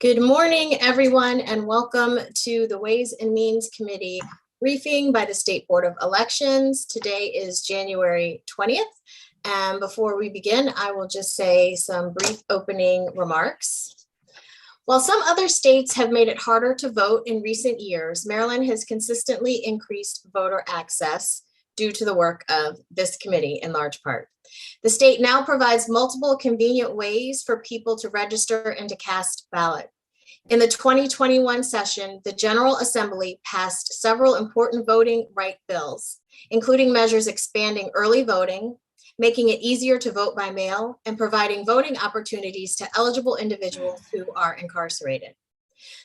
Good morning, everyone, and welcome to the Ways and Means Committee briefing by the State Board of Elections. Today is January 20th, and before we begin, I will just say some brief opening remarks. While some other states have made it harder to vote in recent years, Maryland has consistently increased voter access due to the work of this committee in large part. The state now provides multiple convenient ways for people to register and to cast ballot. In the 2021 session, the General Assembly passed several important voting right bills, including measures expanding early voting, making it easier to vote by mail, and providing voting opportunities to eligible individuals who are incarcerated.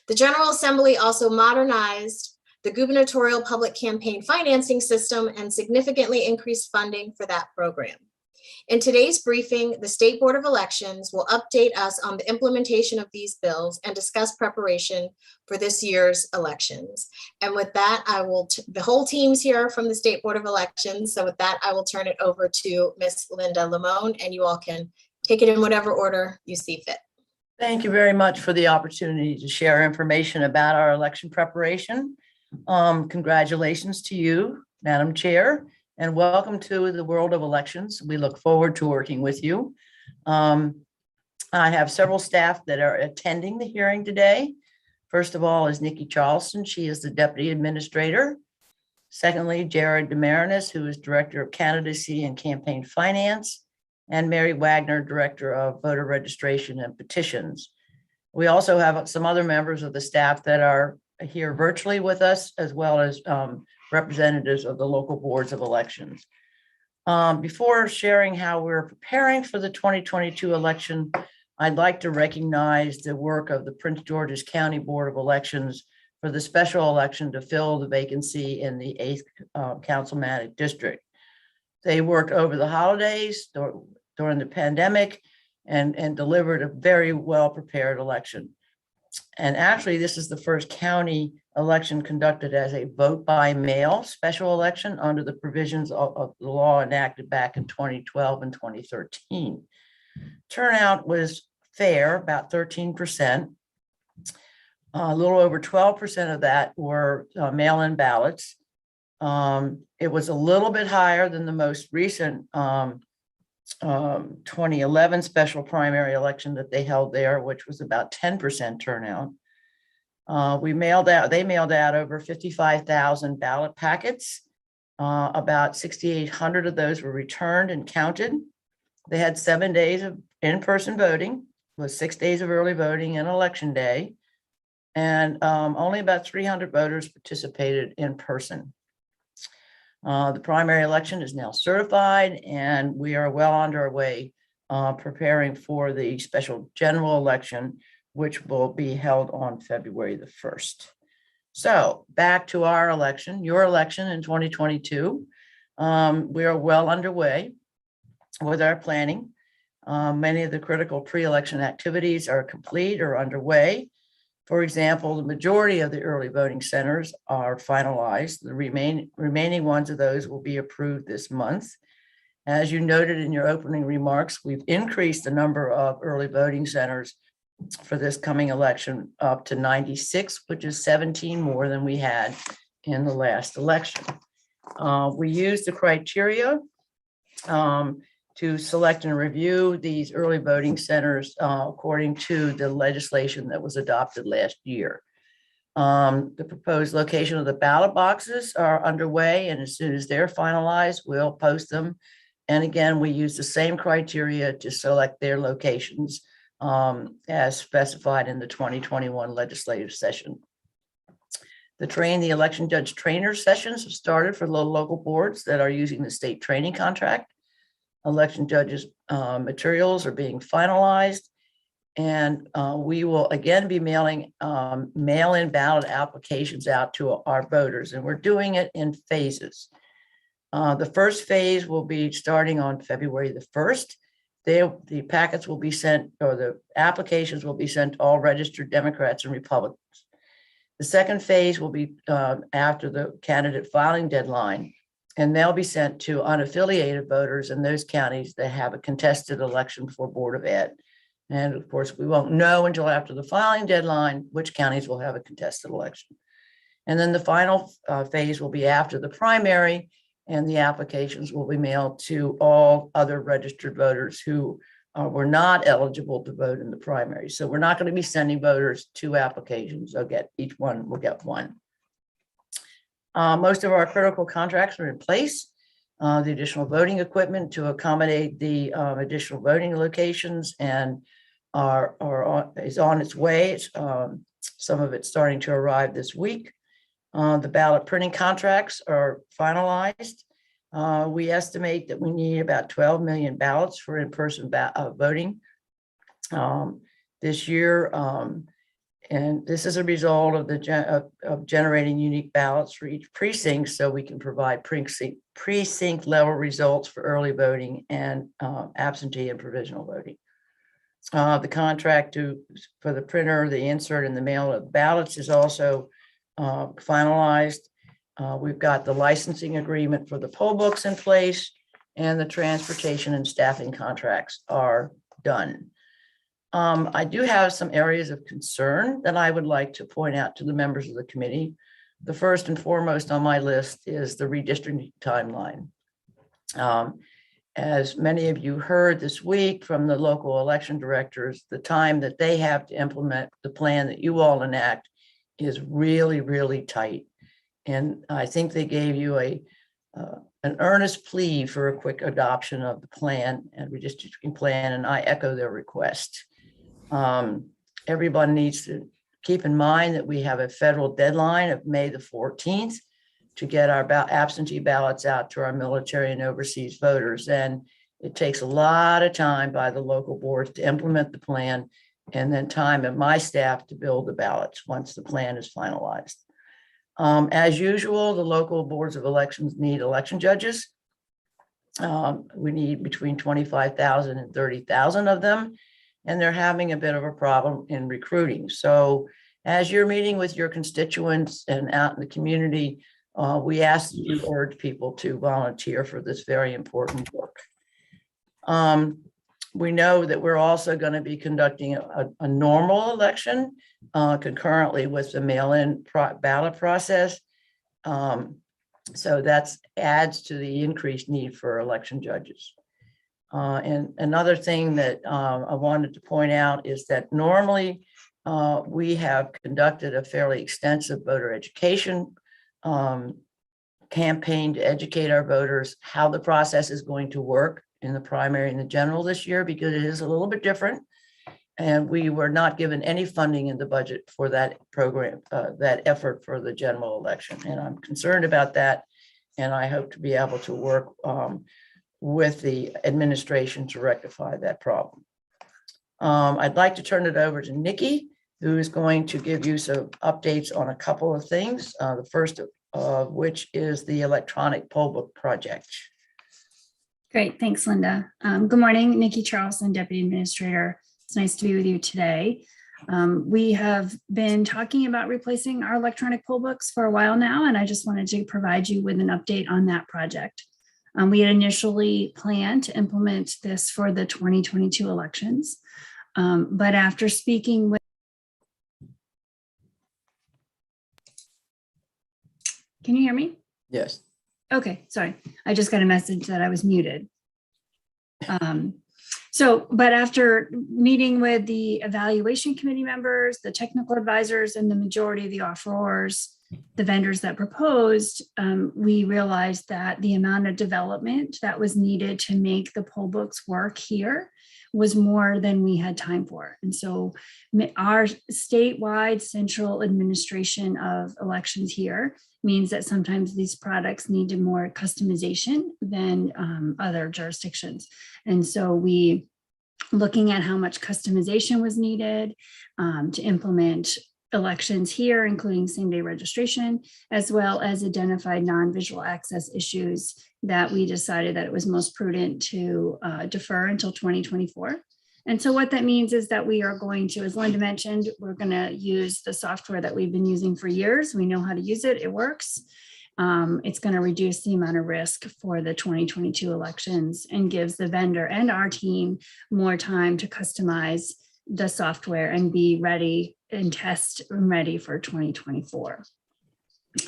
The General Assembly also modernized the gubernatorial public campaign financing system and significantly increased funding for that program. In today's briefing, the State Board of Elections will update us on the implementation of these bills and discuss preparation for this year's elections. And with that, the whole team's here from the State Board of Elections. So with that, I will turn it over to Ms. Linda Limone, and you all can take it in whatever order you see fit. Thank you very much for the opportunity to share information about our election preparation. Congratulations to you, Madam Chair, and welcome to the world of elections. We look forward to working with you. I have several staff that are attending the hearing today. First of all is Nikki Charleston. She is the Deputy Administrator. Secondly, Jared DeMarinis, who is Director of Candidacy and Campaign Finance, and Mary Wagner, Director of Voter Registration and Petitions. We also have some other members of the staff that are here virtually with us, as well as representatives of the local boards of elections. Before sharing how we're preparing for the 2022 election, I'd like to recognize the work of the Prince George's County Board of Elections for the special election to fill the vacancy in the 8th Councilmanic District. They worked over the holidays during the pandemic and delivered a very well-prepared election. And actually, this is the first county election conducted as a vote by mail special election under the provisions of the law enacted back in 2012 and 2013. Turnout was fair, about 13%. A little over 12% of that were mail-in ballots. It was a little bit higher than the most recent 2011 special primary election that they held there, which was about 10% turnout. They mailed out over 55,000 ballot packets. About 6,800 of those were returned and counted. They had 7 days of in-person voting, with 6 days of early voting and election day. And only about 300 voters participated in person. The primary election is now certified, and we are well on our way preparing for the special general election, which will be held on February the 1st. So back to our election, your election in 2022. We are well underway with our planning. Many of the critical pre-election activities are complete or underway. For example, the majority of the early voting centers are finalized. The remaining ones of those will be approved this month. As you noted in your opening remarks, we've increased the number of early voting centers for this coming election up to 96, which is 17 more than we had in the last election. We used the criteria to select and review these early voting centers according to the legislation that was adopted last year. The proposed location of the ballot boxes are underway, and as soon as they're finalized, we'll post them. And again, we use the same criteria to select their locations as specified in the 2021 legislative session. The election judge trainer sessions have started for the local boards that are using the state training contract. Election judges materials are being finalized, and we will again be mailing mail-in ballot applications out to our voters, and we're doing it in phases. The first phase will be starting on February the 1st. The packets will be sent, or the applications will be sent to all registered Democrats and Republicans. The second phase will be after the candidate filing deadline, and they'll be sent to unaffiliated voters in those counties that have a contested election for Board of Ed. And of course, we won't know until after the filing deadline which counties will have a contested election. And then the final phase will be after the primary, and the applications will be mailed to all other registered voters who were not eligible to vote in the primary. So we're not going to be sending voters 2 applications. Each one will get 1. Most of our critical contracts are in place. The additional voting equipment to accommodate the additional voting locations and is on its way. Some of it's starting to arrive this week. The ballot printing contracts are finalized. We estimate that we need about 12 million ballots for in-person voting this year. And this is a result of generating unique ballots for each precinct, so we can provide precinct level results for early voting and absentee and provisional voting. The contract for the printer, the insert, and the mail of ballots is also finalized. We've got the licensing agreement for the poll books in place, and the transportation and staffing contracts are done. I do have some areas of concern that I would like to point out to the members of the committee. The first and foremost on my list is the redistricting timeline. As many of you heard this week from the local election directors, the time that they have to implement the plan that you all enact is really, really tight. And I think they gave you an earnest plea for a quick adoption of the plan and redistricting plan, and I echo their request. Everyone needs to keep in mind that we have a federal deadline of May the 14th to get our absentee ballots out to our military and overseas voters. And it takes a lot of time by the local boards to implement the plan, and then time of my staff to build the ballots once the plan is finalized. As usual, the local boards of elections need election judges. We need between 25,000 and 30,000 of them, and they're having a bit of a problem in recruiting. So as you're meeting with your constituents and out in the community, we ask you to urge people to volunteer for this very important work. We know that we're also going to be conducting a normal election concurrently with the mail-in ballot process. So that adds to the increased need for election judges. And another thing that I wanted to point out is that normally we have conducted a fairly extensive voter education campaign to educate our voters how the process is going to work in the primary and the general this year, because it is a little bit different. And we were not given any funding in the budget for that program, that effort for the general election. And I'm concerned about that. And I hope to be able to work with the administration to rectify that problem. I'd like to turn it over to Nikki, who is going to give you some updates on a couple of things. The first of which is the electronic poll book project. Great, thanks, Linda. Good morning, Nikki Charleston, Deputy Administrator. It's nice to be with you today. We have been talking about replacing our electronic poll books for a while now, and I just wanted to provide you with an update on that project. We had initially planned to implement this for the 2022 elections, but after speaking with... Can you hear me? Yes. Okay, sorry. I just got a message that I was muted. But after meeting with the evaluation committee members, the technical advisors, and the majority of the offerors, the vendors that proposed, we realized that the amount of development that was needed to make the poll books work here was more than we had time for. And so our statewide central administration of elections here means that sometimes these products need more customization than other jurisdictions. And so we, looking at how much customization was needed to implement elections here, including same-day registration, as well as identified non-visual access issues, that we decided that it was most prudent to defer until 2024. And so what that means is that we are going to, as Linda mentioned, we're going to use the software that we've been using for years. We know how to use it. It works. It's going to reduce the amount of risk for the 2022 elections and gives the vendor and our team more time to customize the software and be ready and test and ready for 2024.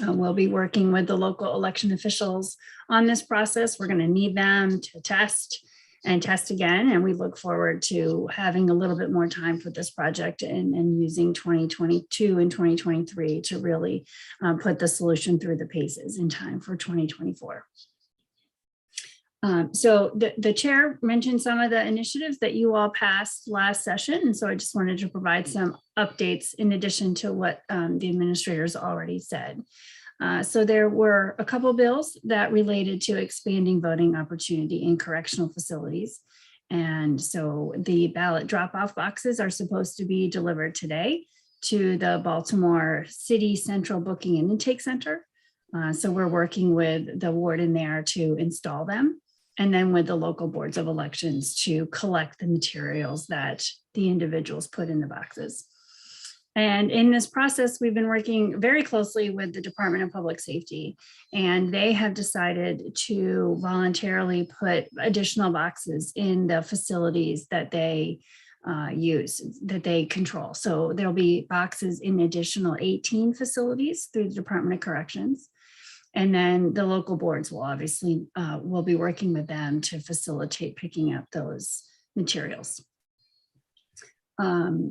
We'll be working with the local election officials on this process. We're going to need them to test and test again. And we look forward to having a little bit more time for this project and using 2022 and 2023 to really put the solution through the paces in time for 2024. So the chair mentioned some of the initiatives that you all passed last session. And so I just wanted to provide some updates in addition to what the administrators already said. So there were a couple bills that related to expanding voting opportunity in correctional facilities. And so the ballot drop-off boxes are supposed to be delivered today to the Baltimore City Central Booking and Intake Center. So we're working with the warden there to install them, and then with the local boards of elections to collect the materials that the individuals put in the boxes. And in this process, we've been working very closely with the Department of Public Safety, and they have decided to voluntarily put additional boxes in the facilities that they use, that they control. So there'll be boxes in additional 18 facilities through the Department of Corrections. And then the local boards will obviously, will be working with them to facilitate picking up those materials.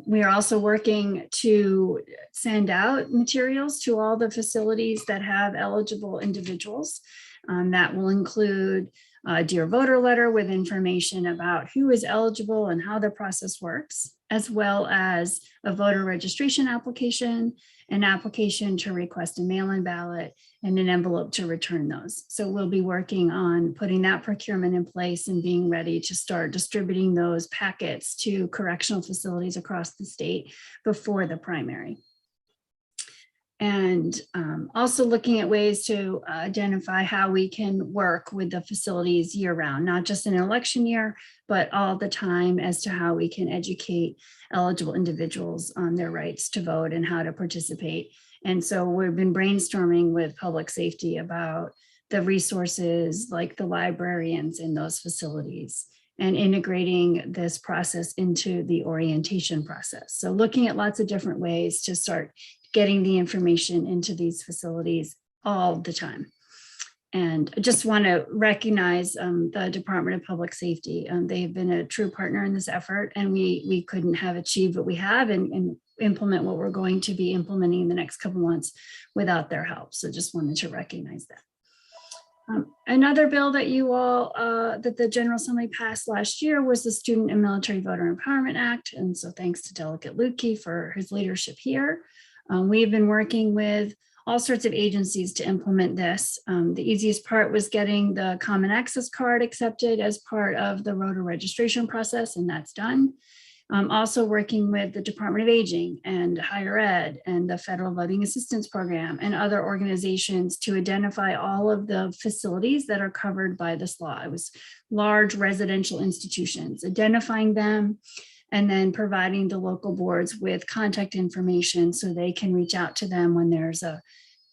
We are also working to send out materials to all the facilities that have eligible individuals. That will include a Dear Voter letter with information about who is eligible and how the process works, as well as a voter registration application, an application to request a mail-in ballot, and an envelope to return those. So we'll be working on putting that procurement in place and being ready to start distributing those packets to correctional facilities across the state before the primary. And also looking at ways to identify how we can work with the facilities year round, not just in an election year, but all the time as to how we can educate eligible individuals on their rights to vote and how to participate. And so we've been brainstorming with public safety about the resources like the librarians in those facilities and integrating this process into the orientation process. So looking at lots of different ways to start getting the information into these facilities all the time. And I just want to recognize the Department of Public Safety. They have been a true partner in this effort, and we couldn't have achieved what we have and implement what we're going to be implementing in the next couple months without their help. So just wanted to recognize that. Another bill that you all, that the General Assembly passed last year was the Student and Military Voter Empowerment Act. And so thanks to Delegate Lutke for his leadership here. We've been working with all sorts of agencies to implement this. The easiest part was getting the Common Access Card accepted as part of the voter registration process, and that's done. Also working with the Department of Aging and Higher Ed and the Federal Voting Assistance Program and other organizations to identify all of the facilities that are covered by this law. It was large residential institutions, identifying them, and then providing the local boards with contact information so they can reach out to them when there's a,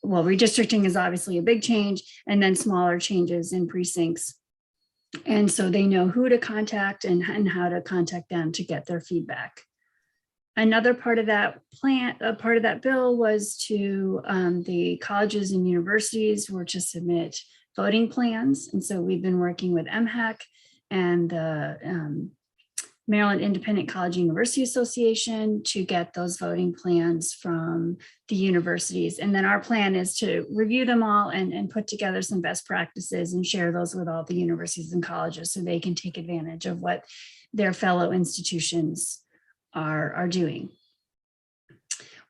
well, redistricting is obviously a big change, and then smaller changes in precincts. And so they know who to contact and how to contact them to get their feedback. Another part of that part of that bill was to the colleges and universities were to submit voting plans. And so we've been working with MHAC and the Maryland Independent College University Association to get those voting plans from the universities. And then our plan is to review them all and put together some best practices and share those with all the universities and colleges so they can take advantage of what their fellow institutions are doing.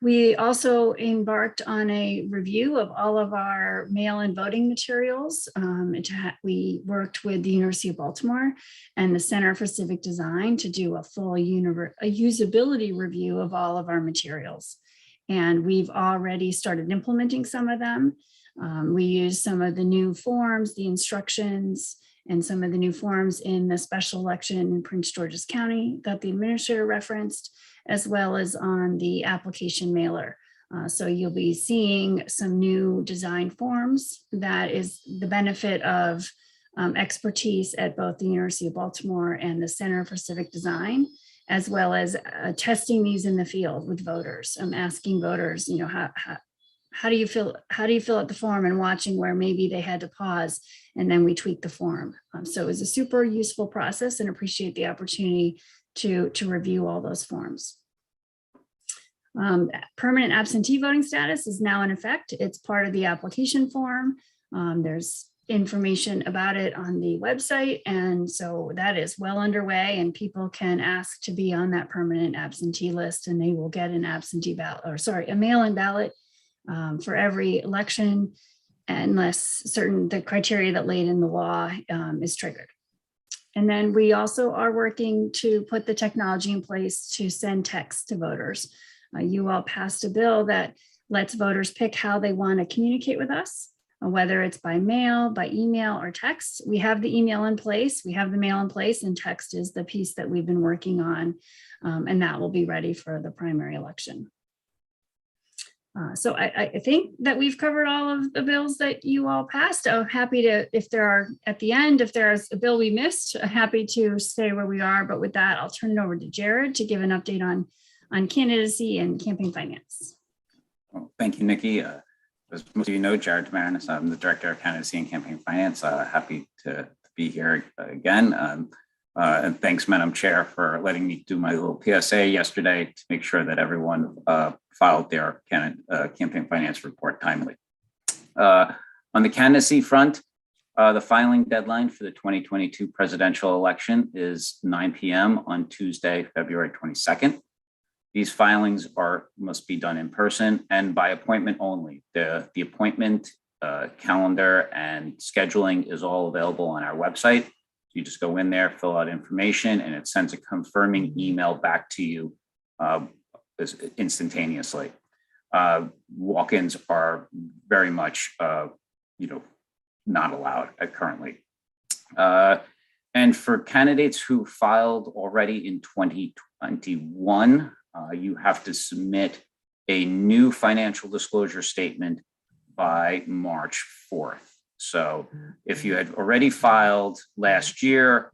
We also embarked on a review of all of our mail-in voting materials. We worked with the University of Baltimore and the Center for Civic Design to do a full usability review of all of our materials. And we've already started implementing some of them. We used some of the new forms, the instructions, and some of the new forms in the special election in Prince George's County that the administrator referenced, as well as on the application mailer So you'll be seeing some new design forms. That is the benefit of expertise at both the University of Baltimore and the Center for Civic Design, as well as testing these in the field with voters. I'm asking voters, how do you fill out the form, and watching where maybe they had to pause, and then we tweak the form. So it was a super useful process, and appreciate the opportunity to review all those forms. Permanent absentee voting status is now in effect. It's part of the application form. There's information about it on the website, and so that is well underway, and people can ask to be on that permanent absentee list, and they will get an absentee ballot, a mail-in ballot for every election, unless the criteria that laid in the law is triggered. And then we also are working to put the technology in place to send text to voters. You all passed a bill that lets voters pick how they want to communicate with us, whether it's by mail, by email, or text. We have the email in place, we have the mail in place, and text is the piece that we've been working on, and that will be ready for the primary election. So I think that we've covered all of the bills that you all passed. I'm happy to, if there's a bill we missed, I'm happy to stay where we are. But with that, I'll turn it over to Jared to give an update on candidacy and campaign finance. Well, thank you, Nikki. As most of you know, Jared Tamarinis, I'm the Director of Candidacy and Campaign Finance. Happy to be here again. And thanks, Madam Chair, for letting me do my little PSA yesterday to make sure that everyone filed their campaign finance report timely. On the candidacy front, the filing deadline for the 2022 presidential election is 9 p.m. on Tuesday, February 22nd. These filings must be done in person and by appointment only. The appointment calendar and scheduling is all available on our website. You just go in there, fill out information, and it sends a confirming email back to you instantaneously. Walk-ins are very much, not allowed currently. And for candidates who filed already in 2021, you have to submit a new financial disclosure statement by March 4th. So if you had already filed last year,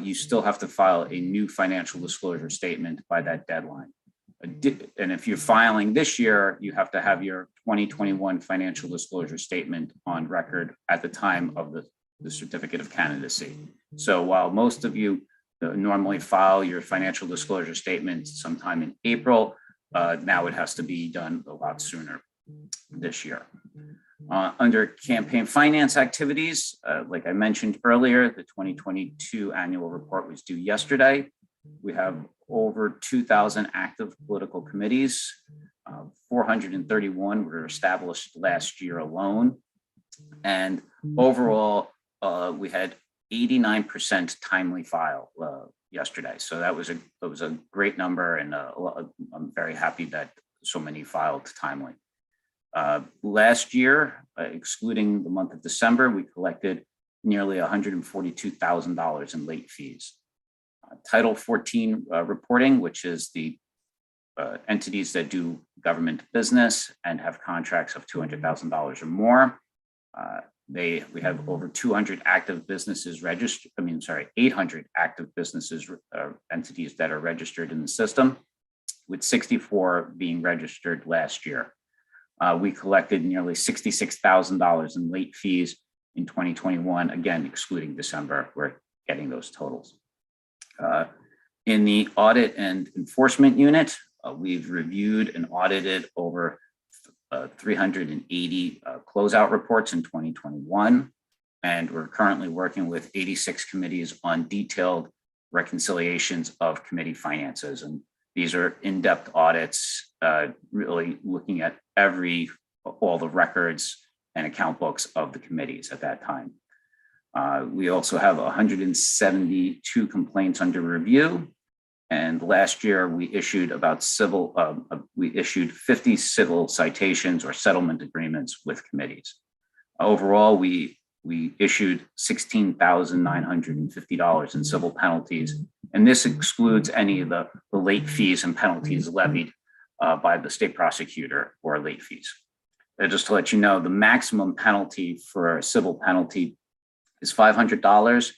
you still have to file a new financial disclosure statement by that deadline. And if you're filing this year, you have to have your 2021 financial disclosure statement on record at the time of the certificate of candidacy. So while most of you normally file your financial disclosure statement sometime in April, now it has to be done a lot sooner this year. Under campaign finance activities, like I mentioned earlier, the 2022 annual report was due yesterday. We have over 2,000 active political committees. 431 were established last year alone. And overall, we had 89% timely file yesterday. So that was a great number, and I'm very happy that so many filed timely. Last year, excluding the month of December, we collected nearly $142,000 in late fees. Title 14 reporting, which is the entities that do government business and have contracts of $200,000 or more. We have over 200 active businesses registered. 800 active businesses entities that are registered in the system, with 64 being registered last year. We collected nearly $66,000 in late fees in 2021, again, excluding December. We're getting those totals. In the audit and enforcement unit, we've reviewed and audited over 380 closeout reports in 2021, and we're currently working with 86 committees on detailed reconciliations of committee finances. And these are in-depth audits, really looking at all the records and account books of the committees at that time. We also have 172 complaints under review. And last year we issued 50 civil citations or settlement agreements with committees. Overall, we issued $16,950 in civil penalties. And this excludes any of the late fees and penalties levied by the state prosecutor or late fees. Just to let you know, the maximum penalty for a civil penalty is $500.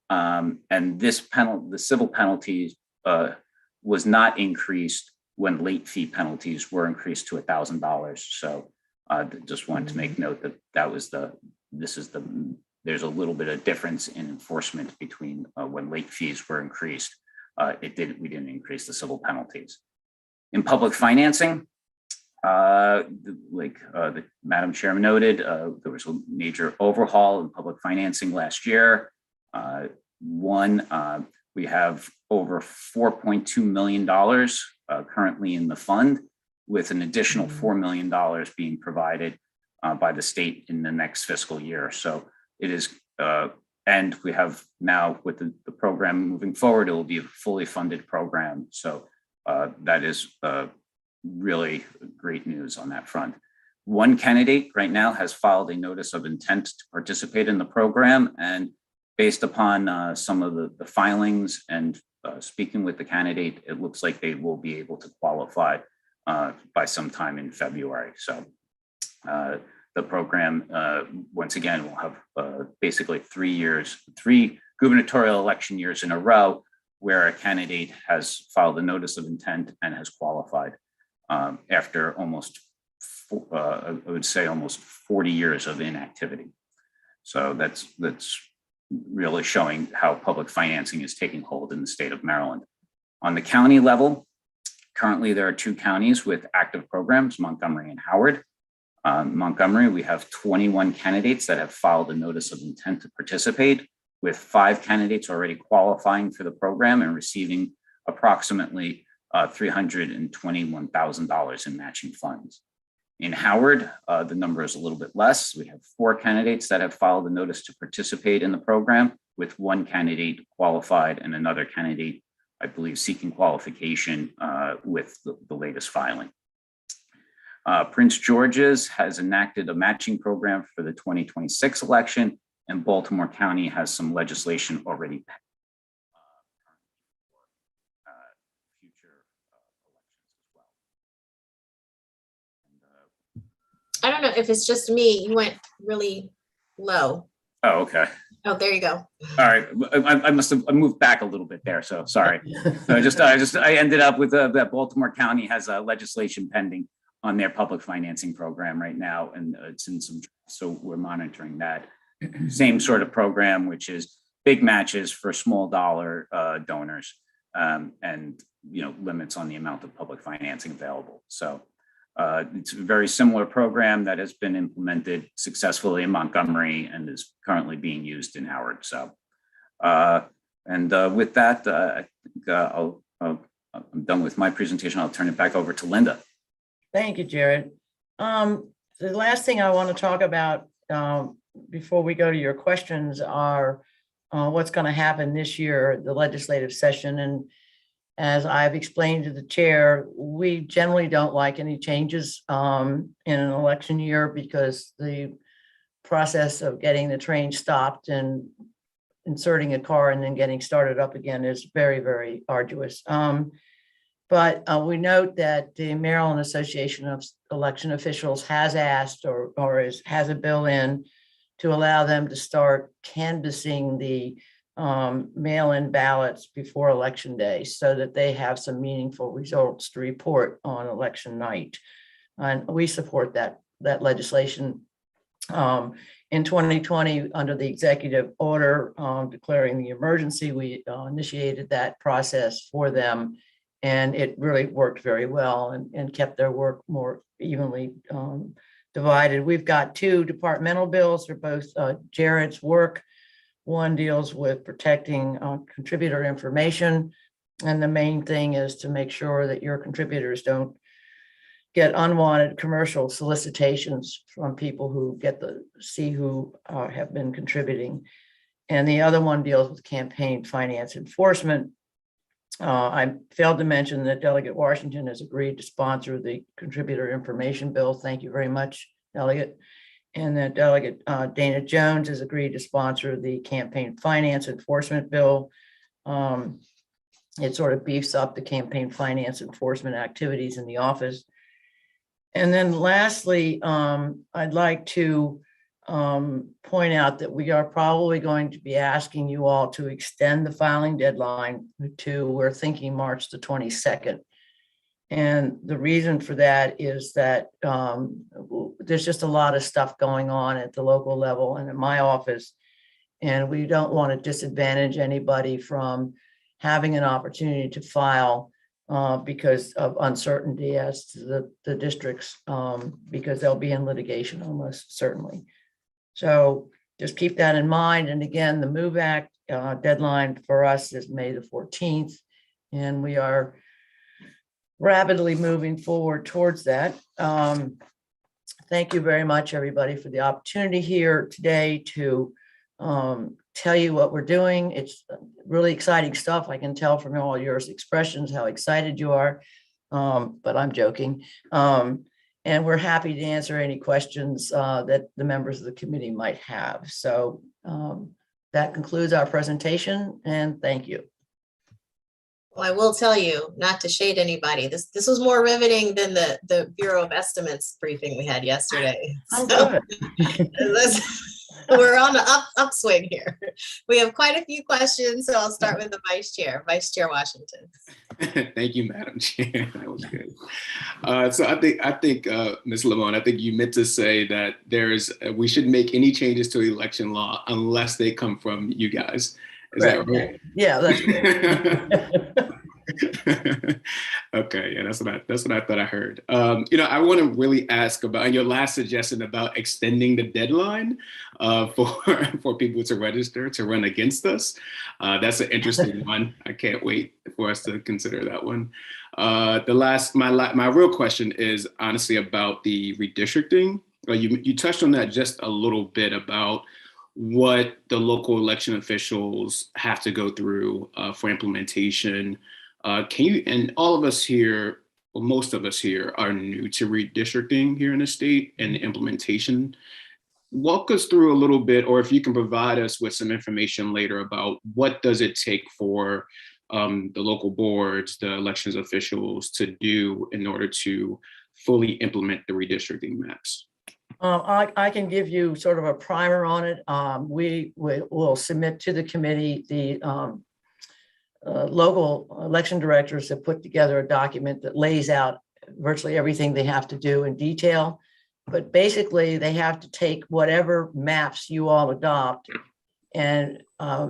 And the civil penalty was not increased when late fee penalties were increased to $1,000. So just wanted to make note that there's a little bit of difference in enforcement between when late fees were increased. We didn't increase the civil penalties. In public financing, like the Madam Chairman noted, there was a major overhaul in public financing last year. We have over $4.2 million currently in the fund, with an additional $4 million being provided by the state in the next fiscal year. So it is, and we have now with the program moving forward, it will be a fully funded program. So that is really great news on that front. One candidate right now has filed a notice of intent to participate in the program, and based upon some of the filings and speaking with the candidate, it looks like they will be able to qualify by sometime in February. So the program, once again, will have basically 3 gubernatorial election years in a row where a candidate has filed a notice of intent and has qualified after almost, I would say, almost 40 years of inactivity. So that's really showing how public financing is taking hold in the state of Maryland. On the county level, currently there are 2 counties with active programs, Montgomery and Howard. Montgomery, we have 21 candidates that have filed a notice of intent to participate, with 5 candidates already qualifying for the program and receiving approximately $321,000 in matching funds. In Howard, the number is a little bit less. We have 4 candidates that have filed a notice to participate in the program, with 1 candidate qualified and another candidate, I believe, seeking qualification with the latest filing. Prince George's has enacted a matching program for the 2026 election, and Baltimore County has some legislation already passed. I don't know if it's just me. You went really low. Oh, okay. Oh, there you go. All right. I must have moved back a little bit there. So sorry. So I ended up with that Baltimore County has legislation pending on their public financing program right now. And it's in some, so we're monitoring that same sort of program, which is big matches for small dollar donors and, limits on the amount of public financing available. So it's a very similar program that has been implemented successfully in Montgomery and is currently being used in Howard. So, with that, I think I'm done with my presentation. I'll turn it back over to Linda. Thank you, Jared. The last thing I want to talk about before we go to your questions are what's going to happen this year, the legislative session. And as I've explained to the chair, we generally don't like any changes in an election year because the process of getting the train stopped and inserting a car and then getting started up again is very, very arduous. But we note that the Maryland Association of Election Officials has asked has a bill in to allow them to start canvassing the mail-in ballots before election day so that they have some meaningful results to report on election night. And we support that legislation. In 2020, under the executive order declaring the emergency, we initiated that process for them, and it really worked very well and kept their work more evenly divided. We've got 2 departmental bills for both Jared's work. One deals with protecting contributor information. And the main thing is to make sure that your contributors don't get unwanted commercial solicitations from people who get to see who have been contributing. And the other one deals with campaign finance enforcement. I failed to mention that Delegate Washington has agreed to sponsor the contributor information bill. Thank you very much, Delegate. And that Delegate Dana Jones has agreed to sponsor the campaign finance enforcement bill. It sort of beefs up the campaign finance enforcement activities in the office. And then lastly, I'd like to point out that we are probably going to be asking you all to extend the filing deadline to, we're thinking March the 22nd. And the reason for that is that there's just a lot of stuff going on at the local level and in my office. And we don't want to disadvantage anybody from having an opportunity to file because of uncertainty as to the districts, because they'll be in litigation almost certainly. So just keep that in mind. And again, the MOVE Act deadline for us is May the 14th, and we are rapidly moving forward towards that. Thank you very much, everybody, for the opportunity here today to tell you what we're doing. It's really exciting stuff. I can tell from all your expressions how excited you are, but I'm joking. And we're happy to answer any questions that the members of the committee might have. So that concludes our presentation, and thank you. Well, I will tell you, not to shade anybody, this was more riveting than the Bureau of Estimates briefing we had yesterday. I'm So, good. we're on the upswing here. We have quite a few questions, so I'll start with the Vice Chair Washington. Thank you, Madam Chair. That was good. So I think, Ms. Lamont, I think you meant to say that we shouldn't make any changes to election law unless they come from you guys. Is that right? Yeah, that's right. Okay, yeah, that's what I thought I heard. I want to really ask about your last suggestion about extending the deadline for people to register to run against us. That's an interesting one. I can't wait for us to consider that one. My real question is honestly about the redistricting. You touched on that just a little bit about what the local election officials have to go through for implementation. Can you, and all of us here, well, most of us here are new to redistricting here in the state and the implementation. Walk us through a little bit, or if you can provide us with some information later about what does it take for the local boards, the elections officials to do in order to fully implement the redistricting maps? I can give you sort of a primer on it. We will submit to the committee the local election directors have put together a document that lays out virtually everything they have to do in detail. But basically, they have to take whatever maps you all adopt and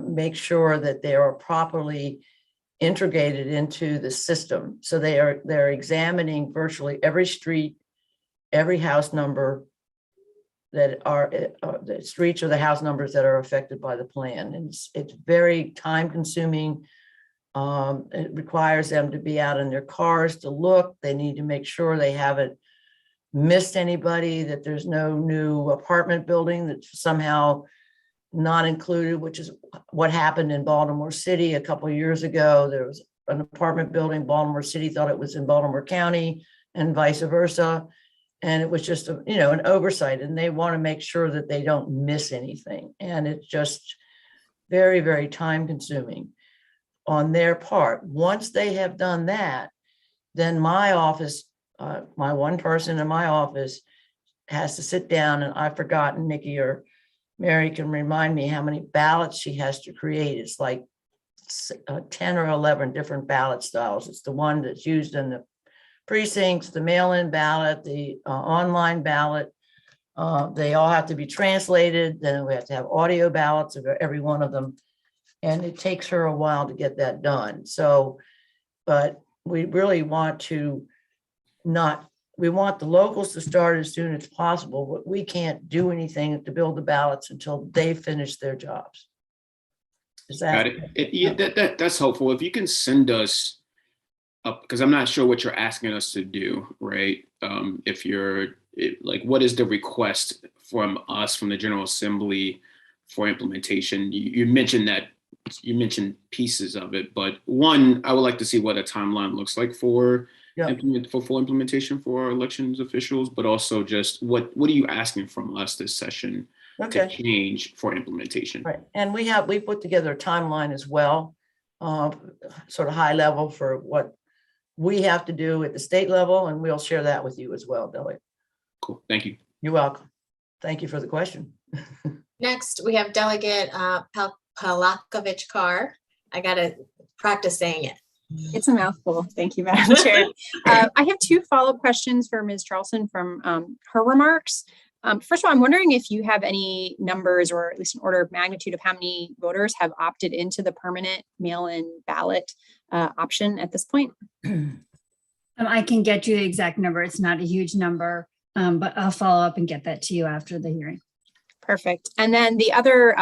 make sure that they are properly integrated into the system. So they're examining virtually every street, every house number that are the streets or the house numbers that are affected by the plan. And it's very time consuming. It requires them to be out in their cars to look. They need to make sure they haven't missed anybody, that there's no new apartment building that's somehow not included, which is what happened in Baltimore City a couple of years ago. There was an apartment building, Baltimore City thought it was in Baltimore County and vice versa. And it was just an oversight, and they want to make sure that they don't miss anything. And it's just very, very time consuming on their part. Once they have done that, then my office, my one person in my office has to sit down, and I've forgotten, Nikki or Mary can remind me how many ballots she has to create. It's like 10 or 11 different ballot styles. It's the one that's used in the precincts, the mail-in ballot, the online ballot. They all have to be translated. Then we have to have audio ballots of every one of them. And it takes her a while to get that done. So, but we really want to we want the locals to start as soon as possible, but we can't do anything to build the ballots until they finish their jobs. Is that? That's helpful. If you can send us up, because I'm not sure what you're asking us to do, right? What is the request from us, from the General Assembly for implementation? You mentioned pieces of it, but one, I would like to see what a timeline looks like for full implementation for elections officials, but also just what are you asking from us this session to change for implementation? Right, and we put together a timeline as well. sort of high level for what we have to do at the state level, and we'll share that with you as well, Delegate. Cool. Thank you. You're welcome. Thank you for the question. Next, we have Delegate Palakovich Carr. I got to practice saying it. It's a mouthful. Thank you, Madam Chair. I have two follow-up questions for Ms. Charleston from her remarks. First of all, I'm wondering if you have any numbers or at least an order of magnitude of how many voters have opted into the permanent mail-in ballot option at this point. I can get you the exact number. It's not a huge number, but I'll follow up and get that to you after the hearing. Perfect. And then the other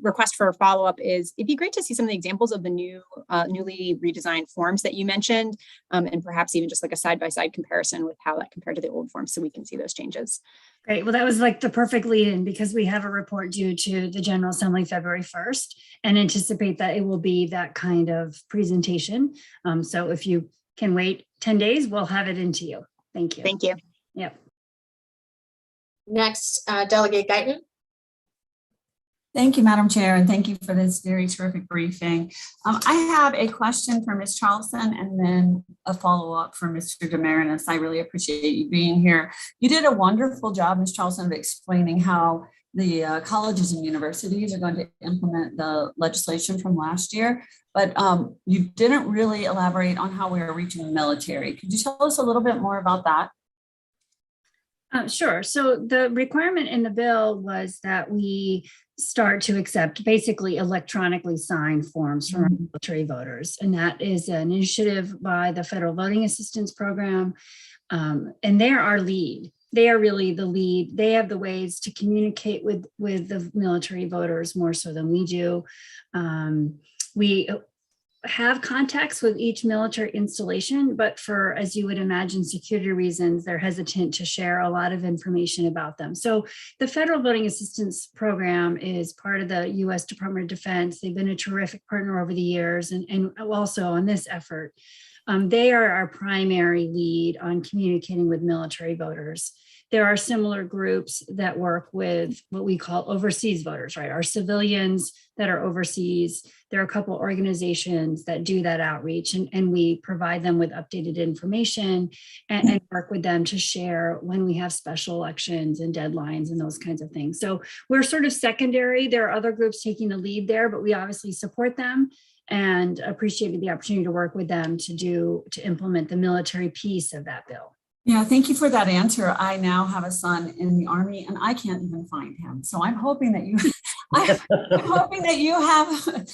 request for a follow-up is it'd be great to see some of the examples of the newly redesigned forms that you mentioned, and perhaps even just like a side-by-side comparison with how that compared to the old forms so we can see those changes. Great. Well, that was like the perfect lead in because we have a report due to the General Assembly February 1st and anticipate that it will be that kind of presentation. So if you can wait 10 days, we'll have it into you. Thank you. Thank you. Yep. Next, Delegate Guyton. Thank you, Madam Chair, and thank you for this very terrific briefing. I have a question for Ms. Charleston and then a follow-up for Mr. Demarinis. I really appreciate you being here. You did a wonderful job, Ms. Charleston, of explaining how the colleges and universities are going to implement the legislation from last year, but you didn't really elaborate on how we are reaching the military. Could you tell us a little bit more about that? Sure. So the requirement in the bill was that we start to accept basically electronically signed forms from our military voters. And that is an initiative by the Federal Voting Assistance Program. And they're our lead. They are really the lead. They have the ways to communicate with the military voters more so than we do. We have contacts with each military installation, but for, as you would imagine, security reasons, they're hesitant to share a lot of information about them. So the Federal Voting Assistance Program is part of the U.S. Department of Defense. They've been a terrific partner over the years and also on this effort. They are our primary lead on communicating with military voters. There are similar groups that work with what we call overseas voters, right? Our civilians that are overseas. There are a couple organizations that do that outreach and we provide them with updated information and work with them to share when we have special elections and deadlines and those kinds of things. So we're sort of secondary. There are other groups taking the lead there, but we obviously support them and appreciated the opportunity to work with them to implement the military piece of that bill. Yeah, thank you for that answer. I now have a son in the Army and I can't even find him. So I'm hoping that you, I'm hoping that you have a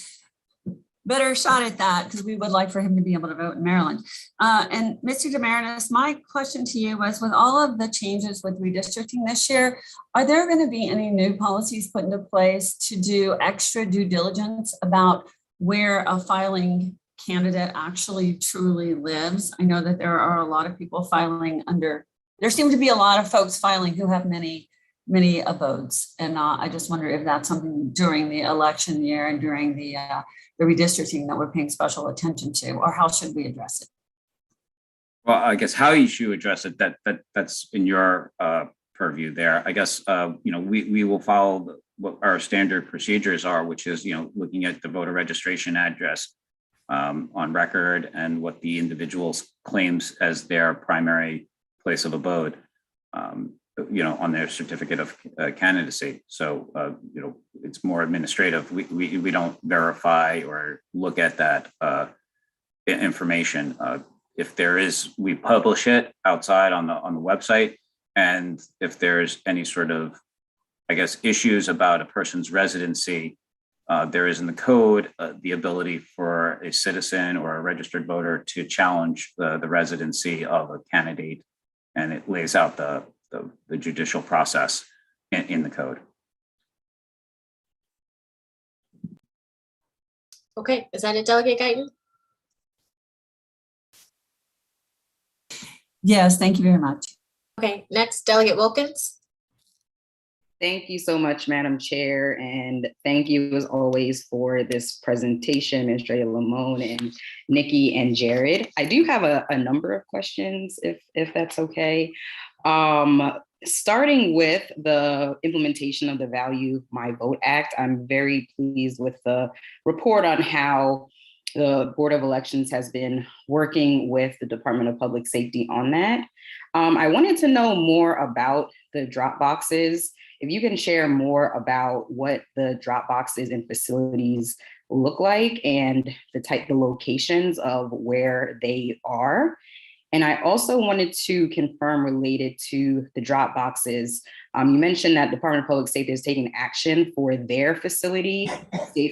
better shot at that because we would like for him to be able to vote in Maryland. And Mr. Demarinis, my question to you was, with all of the changes with redistricting this year, are there going to be any new policies put into place to do extra due diligence about where a filing candidate actually truly lives? I know that there are a lot of people filing under, there seem to be a lot of folks filing who have many abodes. And I just wonder if that's something during the election year and during the redistricting that we're paying special attention to, or how should we address it? Well, I guess how you should address it, that's in your purview there. I guess, we will follow what our standard procedures are, which is, looking at the voter registration address on record and what the individual's claims as their primary place of abode, on their certificate of candidacy. So, it's more administrative. We don't verify or look at that information. If there is, we publish it outside on the website. And if there's any sort of, I guess, issues about a person's residency, there is in the code the ability for a citizen or a registered voter to challenge the residency of a candidate, and it lays out the judicial process in the code. Okay, is that it, Delegate Guyton? Yes, thank you very much. Okay, next, Delegate Wilkins. Thank you so much, Madam Chair, and thank you as always for this presentation, Administrator Lamone and Nikki and Jared. I do have a number of questions, if that's okay. Starting with the implementation of the Value My Vote Act, I'm very pleased with the report on how the Board of Elections has been working with the Department of Public Safety on that. I wanted to know more about the drop boxes. If you can share more about what the drop boxes and facilities look like and the locations of where they are. And I also wanted to confirm related to the drop boxes. You mentioned that the Department of Public Safety is taking action for their state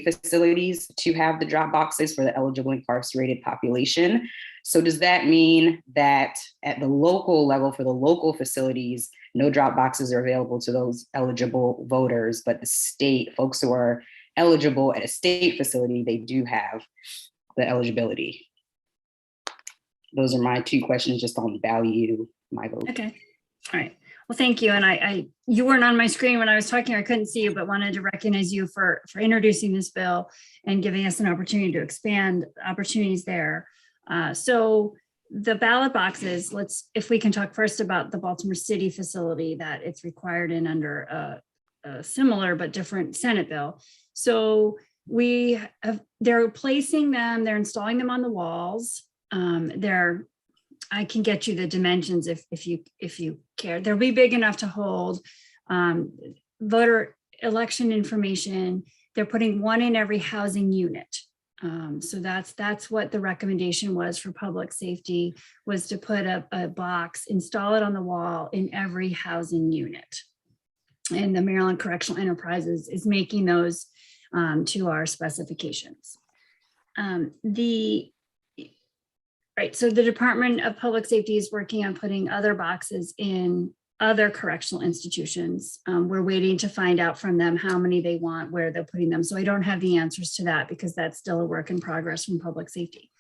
facilities to have the drop boxes for the eligible incarcerated population. So does that mean that at the local level for the local facilities, no drop boxes are available to those eligible voters, but the state folks who are eligible at a state facility, they do have the eligibility? Those are my two questions just on value, my vote. Okay, all right. Well, thank you. And you weren't on my screen when I was talking, I couldn't see you, but wanted to recognize you for introducing this bill and giving us an opportunity to expand opportunities there. So the ballot boxes, if we can talk first about the Baltimore City facility that it's required in under a similar but different Senate bill. So they're placing them, they're installing them on the walls. I can get you the dimensions if you care. They'll be big enough to hold voter election information. They're putting one in every housing unit. So that's what the recommendation was for public safety, was to put a box, install it on the wall in every housing unit. And the Maryland Correctional Enterprises is making those to our specifications. Right, so the Department of Public Safety is working on putting other boxes in other correctional institutions. We're waiting to find out from them how many they want, where they're putting them. So I don't have the answers to that because that's still a work in progress from public safety.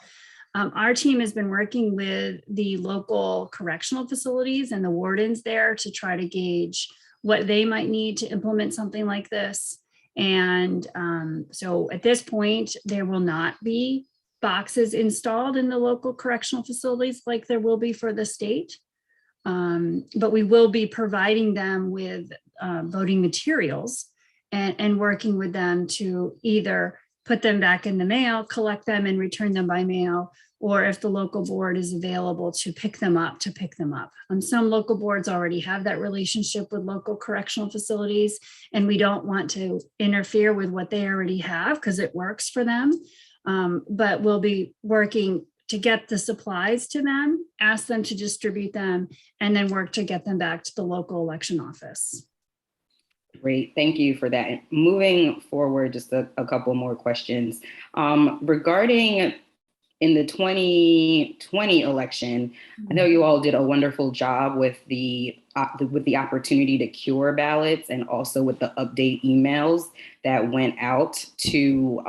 Our team has been working with the local correctional facilities and the wardens there to try to gauge what they might need to implement something like this. And so at this point, there will not be boxes installed in the local correctional facilities like there will be for the state. But we will be providing them with voting materials and working with them to either put them back in the mail, collect them and return them by mail, or if the local board is available to pick them up, to pick them up. Some local boards already have that relationship with local correctional facilities, and we don't want to interfere with what they already have because it works for them. But we'll be working to get the supplies to them, ask them to distribute them, and then work to get them back to the local election office. Great, thank you for that. Moving forward, just a couple more questions. Regarding in the 2020 election, I know you all did a wonderful job with the opportunity to cure ballots and also with the update emails that went out to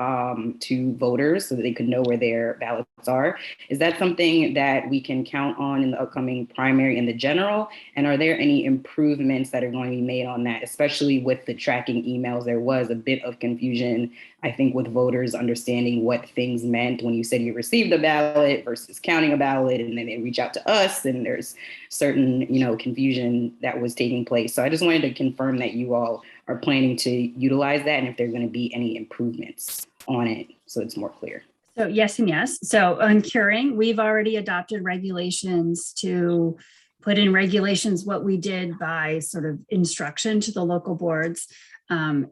voters so that they could know where their ballots are. Is that something that we can count on in the upcoming primary and the general? And are there any improvements that are going to be made on that, especially with the tracking emails? There was a bit of confusion, I think, with voters understanding what things meant when you said you received a ballot versus counting a ballot, and then they reach out to us and there's certain, confusion that was taking place. So I just wanted to confirm that you all are planning to utilize that and if there are going to be any improvements on it so it's more clear. So yes and yes. So on curing, we've already adopted regulations to put in regulations what we did by sort of instruction to the local boards.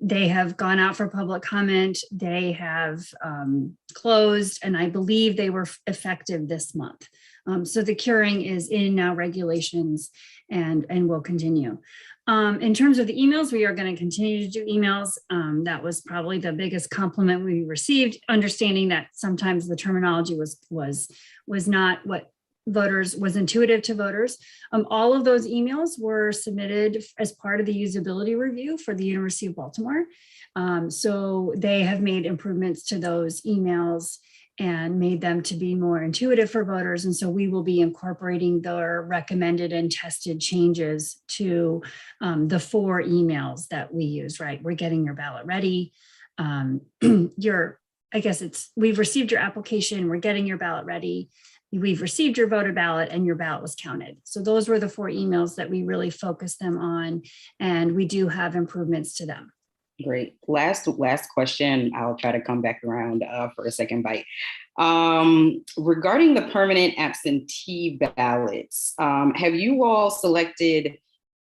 They have gone out for public comment. They have closed, and I believe they were effective this month. So the curing is in now regulations and will continue. In terms of the emails, we are going to continue to do emails. That was probably the biggest compliment we received, understanding that sometimes the terminology was not what was intuitive to voters. All of those emails were submitted as part of the usability review for the University of Baltimore. So they have made improvements to those emails and made them to be more intuitive for voters. And so we will be incorporating their recommended and tested changes to the 4 emails that we use, right? We're getting your ballot ready. We've received your application, we're getting your ballot ready. We've received your voter ballot and your ballot was counted. So those were the 4 emails that we really focused them on, and we do have improvements to them. Great. Last question. I'll try to come back around for a second bite. Regarding the permanent absentee ballots, have you all selected,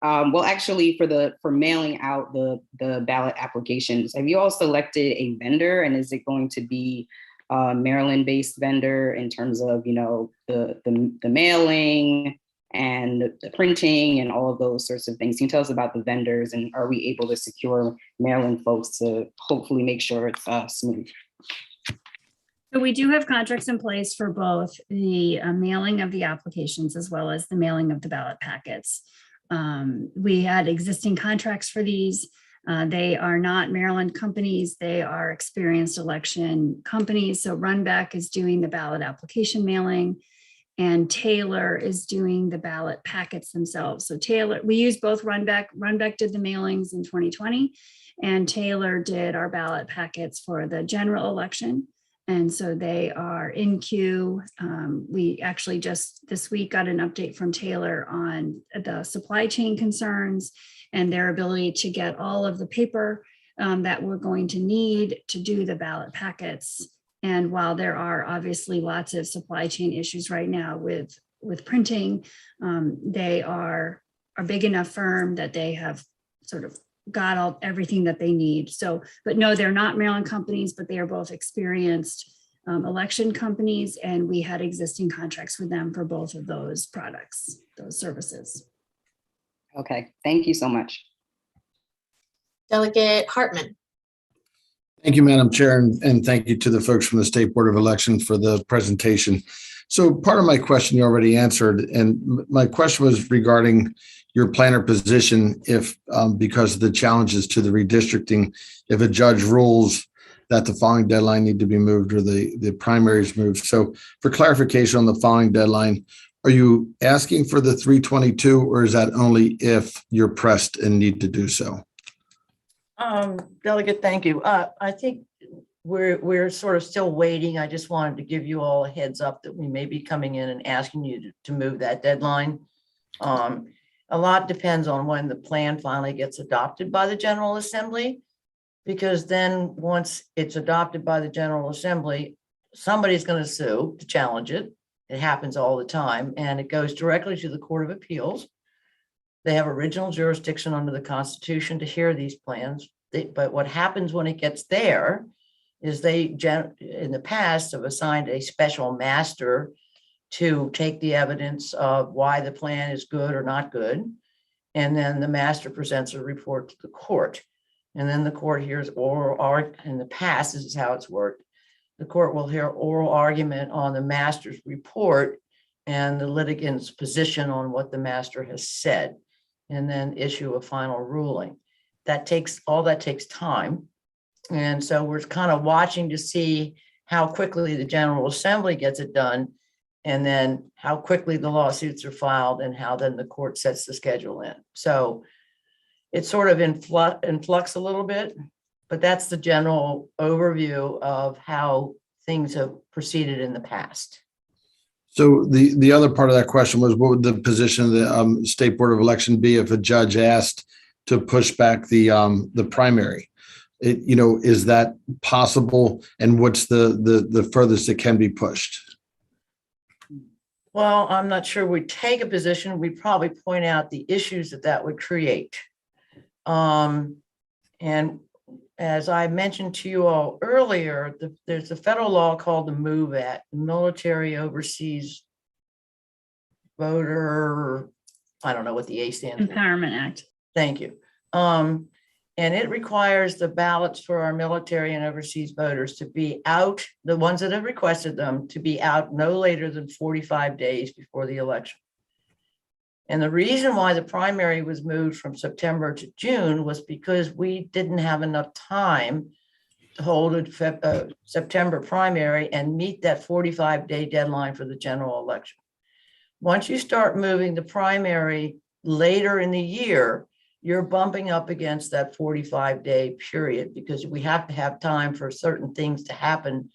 well, actually for mailing out the ballot applications, have you all selected a vendor, and is it going to be a Maryland-based vendor in terms of, you know, the mailing and the printing and all of those sorts of things? Can you tell us about the vendors, and are we able to secure Maryland folks to hopefully make sure it's smooth? So we do have contracts in place for both the mailing of the applications as well as the mailing of the ballot packets. We had existing contracts for these. They are not Maryland companies. They are experienced election companies. So Runback is doing the ballot application mailing, and Taylor is doing the ballot packets themselves. So Taylor, we use both Runback. Runback did the mailings in 2020, and Taylor did our ballot packets for the general election. And so they are in queue. We actually just this week got an update from Taylor on the supply chain concerns and their ability to get all of the paper that we're going to need to do the ballot packets. And while there are obviously lots of supply chain issues right now with printing, they are a big enough firm that they have sort of got everything that they need. So, but no, they're not Maryland companies, but they are both experienced election companies, and we had existing contracts with them for both of those products, those services. Okay, thank you so much. Delegate Hartman. Thank you, Madam Chair, and thank you to the folks from the State Board of Election for the presentation. So part of my question you already answered, and my question was regarding your planner position if, because of the challenges to the redistricting, if a judge rules that the following deadline need to be moved or the primaries moved. So for clarification on the following deadline, are you asking for the 3/22, or is that only if you're pressed and need to do so? Delegate, thank you. I think we're sort of still waiting. I just wanted to give you all a heads up that we may be coming in and asking you to move that deadline. A lot depends on when the plan finally gets adopted by the General Assembly, because then once it's adopted by the General Assembly, somebody's going to sue to challenge it. It happens all the time, and it goes directly to the Court of Appeals. They have original jurisdiction under the Constitution to hear these plans. But what happens when it gets there is they, in the past, have assigned a special master to take the evidence of why the plan is good or not good. And then the master presents a report to the court. And then the court hears oral argument. In the past, this is how it's worked. The court will hear oral argument on the master's report and the litigant's position on what the master has said, and then issue a final ruling. That takes time. And so we're kind of watching to see how quickly the General Assembly gets it done, and then how quickly the lawsuits are filed, and how then the court sets the schedule in. So it's sort of in flux a little bit, but that's the general overview of how things have proceeded in the past. So the other part of that question was, what would the position of the State Board of Election be if a judge asked to push back the primary? Is that possible? And what's the furthest it can be pushed? Well, I'm not sure we'd take a position. We'd probably point out the issues that would create. And as I mentioned to you all earlier, there's a federal law called the MOVE Act, Military Overseas Voter, I don't know what the A stands for. Empowerment Act. Thank you. And it requires the ballots for our military and overseas voters to be out, the ones that have requested them, to be out no later than 45 days before the election. And the reason why the primary was moved from September to June was because we didn't have enough time to hold a September primary and meet that 45-day deadline for the general election. Once you start moving the primary later in the year, you're bumping up against that 45-day period, because we have to have time for certain things to happen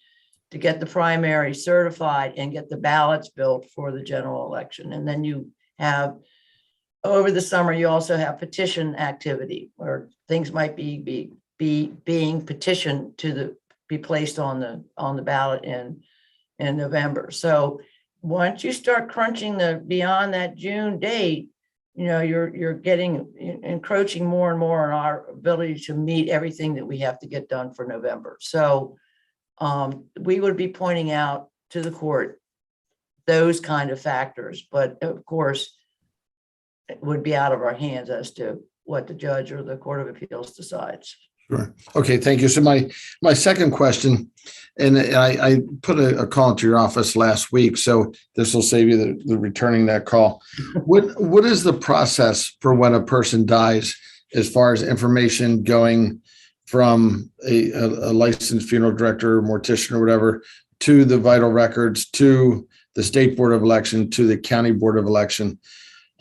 to get the primary certified and get the ballots built for the general election. And then you have, over the summer, you also have petition activity where things might be being petitioned to be placed on the ballot in November. So once you start crunching beyond that June date, you're getting encroaching more and more on our ability to meet everything that we have to get done for November. So we would be pointing out to the court those kind of factors, but of course, it would be out of our hands as to what the judge or the Court of Appeals decides. Sure. Okay, thank you. So my second question, and I put a call into your office last week, so this will save you the returning that call. What is the process for when a person dies as far as information going from a licensed funeral director, or mortician, or whatever, to the vital records, to the State Board of Election, to the County Board of Election?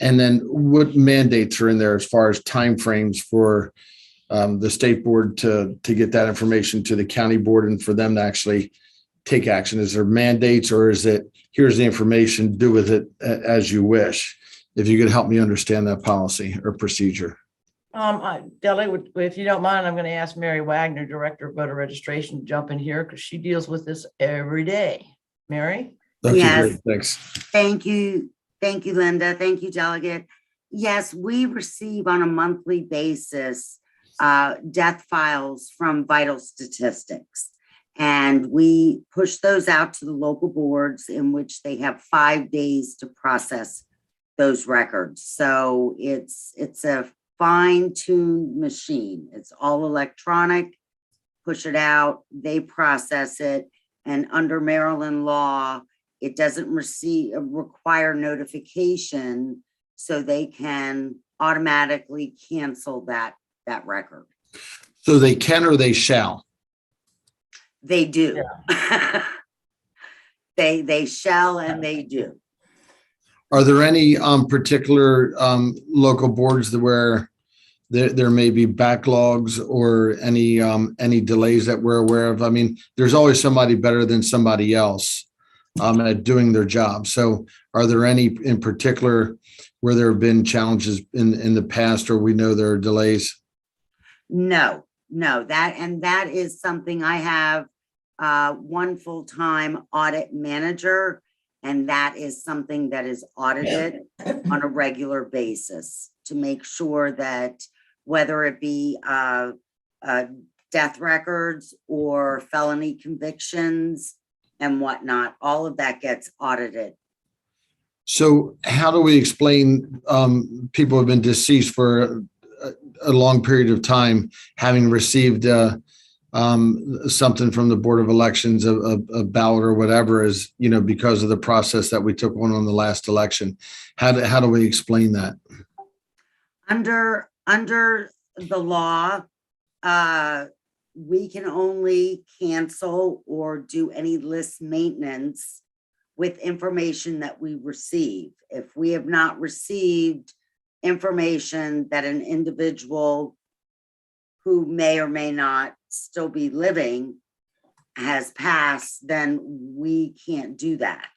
And then what mandates are in there as far as timeframes for the state board to get that information to the county board and for them to actually take action? Is there mandates, or is it, here's the information, do with it as you wish? If you could help me understand that policy or procedure. Deli, if you don't mind, I'm going to ask Mary Wagner, Director of Voter Registration, to jump in here because she deals with this every day. Mary? Okay, Yes. great. Thanks. Thank you. Thank you, Linda. Thank you, Delegate. Yes, we receive on a monthly basis death files from Vital Statistics. And we push those out to the local boards, in which they have 5 days to process those records. So it's a fine-tuned machine. It's all electronic. Push it out, they process it. And under Maryland law, it doesn't require notification, so they can automatically cancel that record. So they can or they shall? They do. Yeah. They shall and they do. Are there any particular local boards where there may be backlogs or any delays that we're aware of? I mean, there's always somebody better than somebody else at doing their job. So are there any in particular where there have been challenges in the past, or we know there are delays? No, that is something I have one full-time audit manager, and that is something that is audited on a regular basis to make sure that whether it be death records or felony convictions and whatnot, all of that gets audited. So how do we explain people have been deceased for a long period of time, having received something from the Board of Elections, a ballot or whatever, is, because of the process that we took on the last election? How do we explain that? Under the law, we can only cancel or do any list maintenance with information that we receive. If we have not received information that an individual who may or may not still be living has passed, then we can't do that.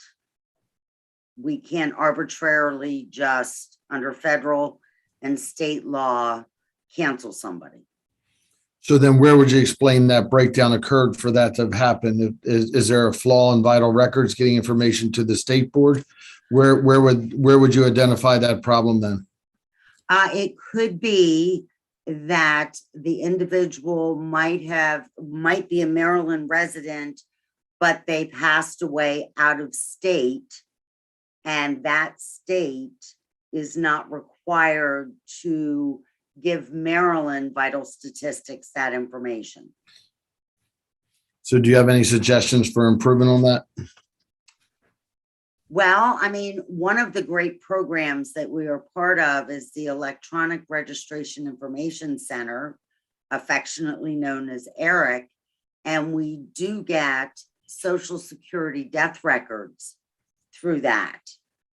We can't arbitrarily just, under federal and state law, cancel somebody. So then where would you explain that breakdown occurred for that to have happened? Is there a flaw in vital records getting information to the state board? Where would you identify that problem then? It could be that the individual might be a Maryland resident, but they passed away out of state, and that state is not required to give Maryland Vital Statistics that information. So do you have any suggestions for improvement on that? Well, I mean, one of the great programs that we are part of is the Electronic Registration Information Center, affectionately known as ERIC, and we do get Social Security death records through that.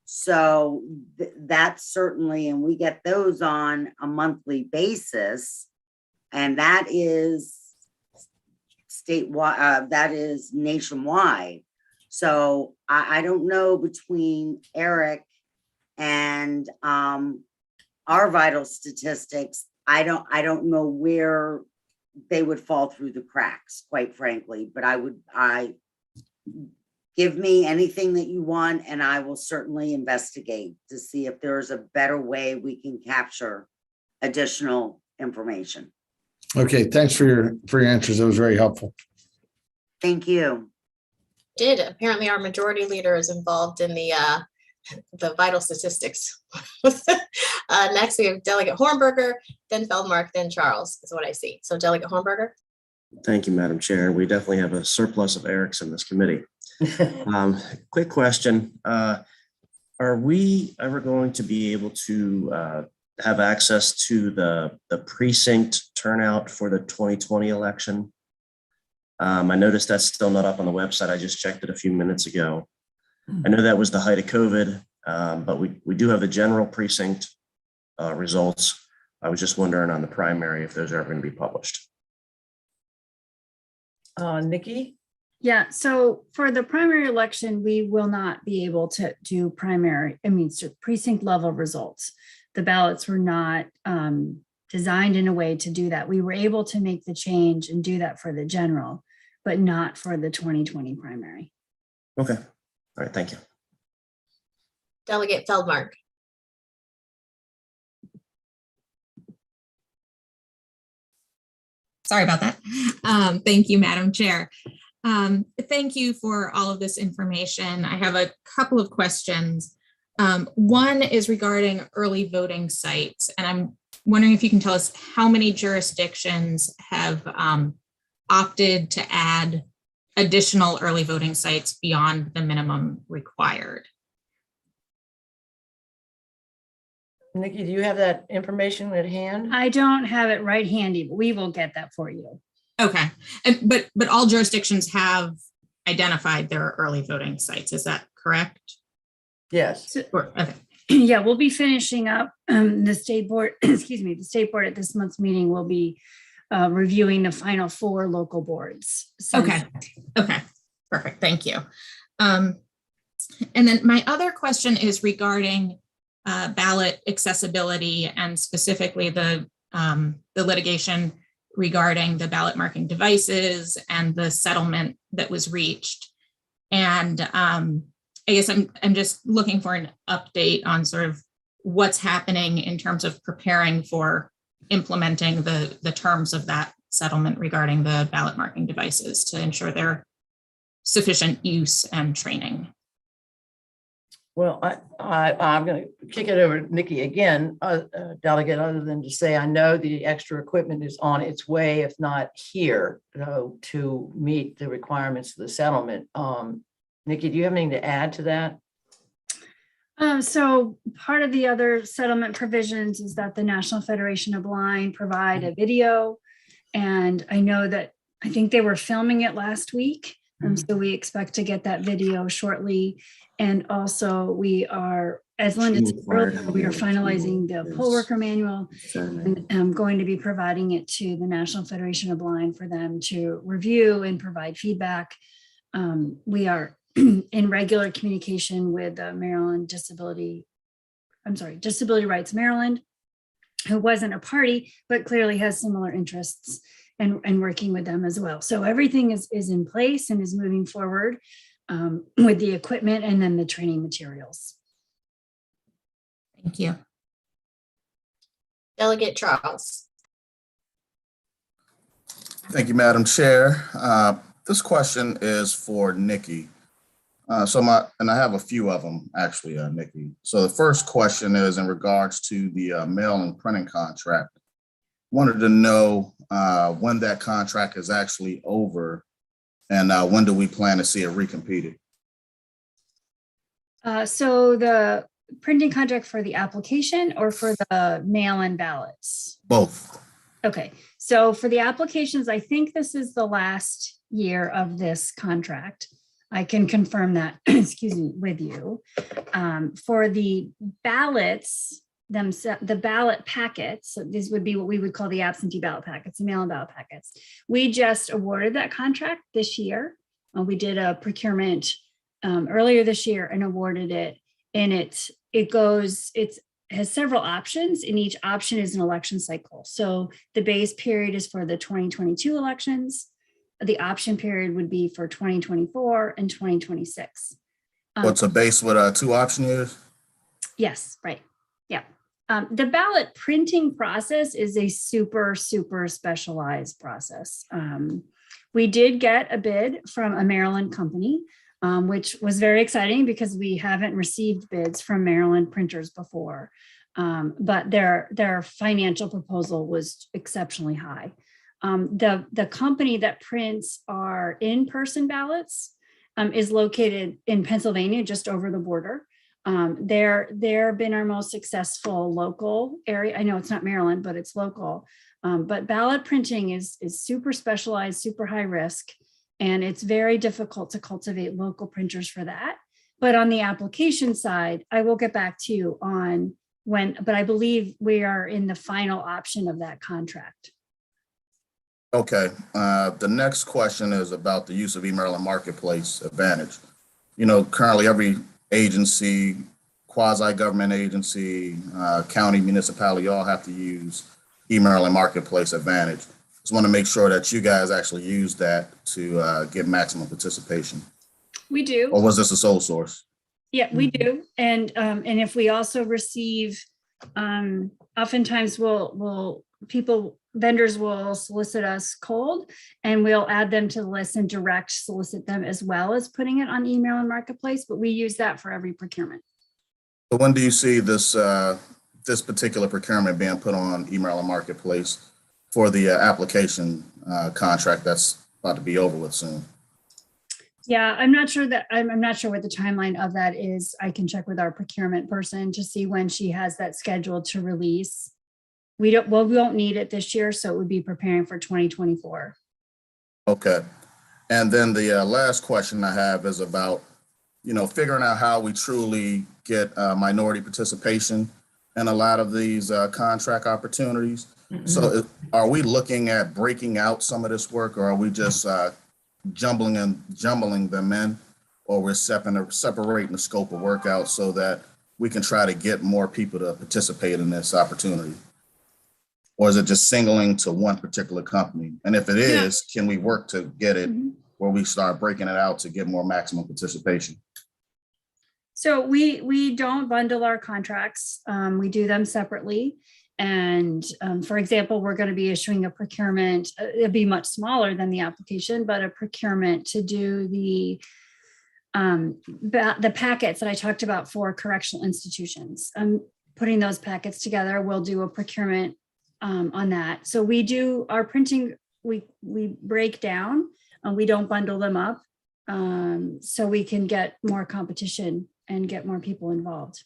So that's certainly, and we get those on a monthly basis, and that is statewide, that is nationwide. So I don't know between Eric and our vital statistics, I don't know where they would fall through the cracks, quite frankly. But give me anything that you want, and I will certainly investigate to see if there's a better way we can capture additional information. Okay, thanks for your answers. That was very helpful. Thank you. Apparently our majority leader is involved in the vital statistics. Next, we have Delegate Hornberger, then Feldmark, then Charles, is what I see. So Delegate Hornberger. Thank you, Madam Chair. We definitely have a surplus of Erics in this committee. Quick question. Are we ever going to be able to have access to the precinct turnout for the 2020 election? I noticed that's still not up on the website. I just checked it a few minutes ago. I know that was the height of COVID, but we do have the general precinct results. I was just wondering on the primary if those are ever going to be published. Nikki? Yeah, so for the primary election, we will not be able to do precinct level results. The ballots were not designed in a way to do that. We were able to make the change and do that for the general, but not for the 2020 primary. Okay. All right. Thank you. Delegate Feldmark. Sorry about that. Thank you, Madam Chair. Thank you for all of this information. I have a couple of questions. One is regarding early voting sites, and I'm wondering if you can tell us how many jurisdictions have opted to add additional early voting sites beyond the minimum required. Nikki, do you have that information at hand? I don't have it right handy, but we will get that for you. Okay, but all jurisdictions have identified their early voting sites. Is that correct? Yes. Okay. Yeah, we'll be finishing up the state board, excuse me, the state board at this month's meeting will be reviewing the final 4 local boards. So, Okay, perfect, thank you. And then my other question is regarding ballot accessibility and specifically the litigation regarding the ballot marking devices and the settlement that was reached. And I guess I'm just looking for an update on sort of what's happening in terms of preparing for implementing the terms of that settlement regarding the ballot marking devices to ensure their sufficient use and training. Well, I'm going to kick it over to Nikki again, Delegate, other than to say I know the extra equipment is on its way, if not here, to meet the requirements of the settlement. Nikki, do you have anything to add to that? So part of the other settlement provisions is that the National Federation of Blind provide a video. And I know that I think they were filming it last week. So we expect to get that video shortly. And also we are, as Linda said earlier, we are finalizing the poll worker manual and I'm going to be providing it to the National Federation of Blind for them to review and provide feedback. We are in regular communication with Disability Rights Maryland, who wasn't a party, but clearly has similar interests and working with them as well. So everything is in place and is moving forward with the equipment and then the training materials. Thank you. Delegate Charles. Thank you, Madam Chair. This question is for Nikki. And I have a few of them actually, Nikki. So the first question is in regards to the mail and printing contract. Wanted to know when that contract is actually over and when do we plan to see it recompeted? So the printing contract for the application or for the mail-in ballots? Both. Okay, so for the applications, I think this is the last year of this contract. I can confirm that, excuse me, with you. For the ballots, the ballot packets, so these would be what we would call the absentee ballot packets, the mail-in ballot packets. We just awarded that contract this year. We did a procurement earlier this year and awarded it. And it's has several options, and each option is an election cycle. So the base period is for the 2022 elections. The option period would be for 2024 and 2026. What's a base with 2 option years? Yes, right. Yeah. The ballot printing process is a super specialized process. We did get a bid from a Maryland company, which was very exciting because we haven't received bids from Maryland printers before. But their financial proposal was exceptionally high. The company that prints our in-person ballots is located in Pennsylvania, just over the border. They're been our most successful local area. I know it's not Maryland, but it's local. But ballot printing is super specialized, super high risk, and it's very difficult to cultivate local printers for that. But on the application side, I will get back to you on when, but I believe we are in the final option of that contract. Okay, the next question is about the use of eMaryland Marketplace Advantage. You know, currently every agency, quasi-government agency, county, municipality, all have to use eMaryland Marketplace Advantage. Just want to make sure that you guys actually use that to get maximum participation. We do. Or was this a sole source? Yeah, we do. And if we also receive, oftentimes vendors will solicit us cold, and we'll add them to the list and direct solicit them as well as putting it on eMaryland Marketplace, but we use that for every procurement. So when do you see this this particular procurement being put on eMaryland Marketplace for the application contract that's about to be over with soon? Yeah, I'm not sure what the timeline of that is. I can check with our procurement person to see when she has that scheduled to release. We won't need it this year, so it would be preparing for 2024. Okay. And then the last question I have is about, you know, figuring out how we truly get minority participation in a lot of these contract opportunities. Mm-hmm. So are we looking at breaking out some of this work, or are we just jumbling them in, or we're separating the scope of work out so that we can try to get more people to participate in this opportunity? Or is it just singling to one particular company? And if it is, can we work to get it where we start breaking it out to get more maximum participation? So we don't bundle our contracts. We do them separately. And for example, we're going to be issuing a procurement. It'll be much smaller than the application, but a procurement to do the packets that I talked about for correctional institutions. Putting those packets together, we'll do a procurement on that. So we do our printing, we break down, and we don't bundle them up, so we can get more competition and get more people involved.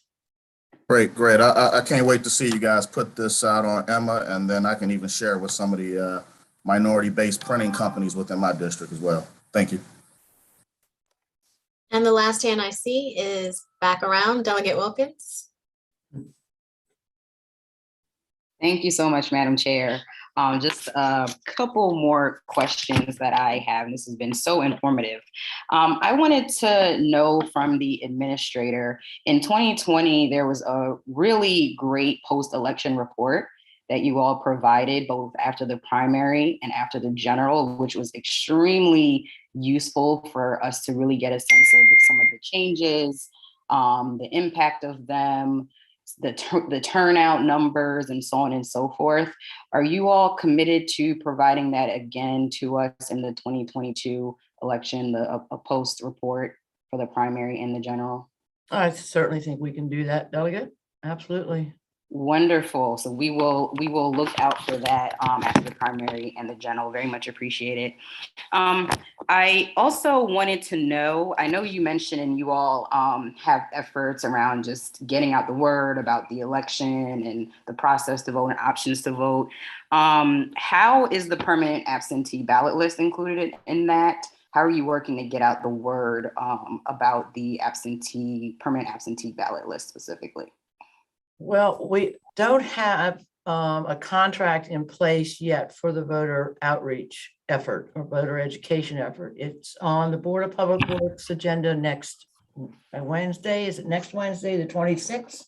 Great. I can't wait to see you guys put this out on Emma, and then I can even share it with some of the minority-based printing companies within my district as well. Thank you. And the last hand I see is back around, Delegate Wilkins. Thank you so much, Madam Chair. Just a couple more questions that I have, and this has been so informative. I wanted to know from the administrator, in 2020, there was a really great post-election report that you all provided both after the primary and after the general, which was extremely useful for us to really get a sense of some of the changes, the impact of them, the turnout numbers, and so on and so forth. Are you all committed to providing that again to us in the 2022 election, a post report for the primary and the general? I certainly think we can do that, Delegate. Absolutely. Wonderful. So we will look out for that after the primary and the general. Very much appreciate it. I also wanted to know, I know you mentioned and you all have efforts around just getting out the word about the election and the process to vote and options to vote. How is the permanent absentee ballot list included in that? How are you working to get out the word about the permanent absentee ballot list specifically? Well, we don't have a contract in place yet for the voter outreach effort or voter education effort. It's on the Board of Public Works agenda next Wednesday. Is it next Wednesday, the 26th?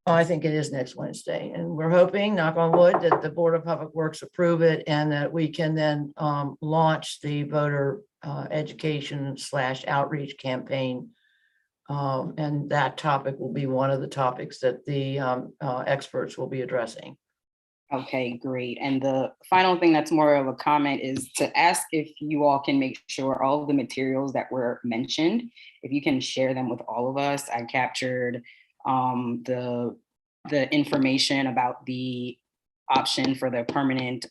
I think it is next Wednesday, and we're hoping, knock on wood, that the Board of Public Works approve it and that we can then launch the voter education / outreach campaign. And that topic will be one of the topics that the experts will be addressing. Okay, great. And the final thing that's more of a comment is to ask if you all can make sure all of the materials that were mentioned, if you can share them with all of us. I captured the information about the option for the permanent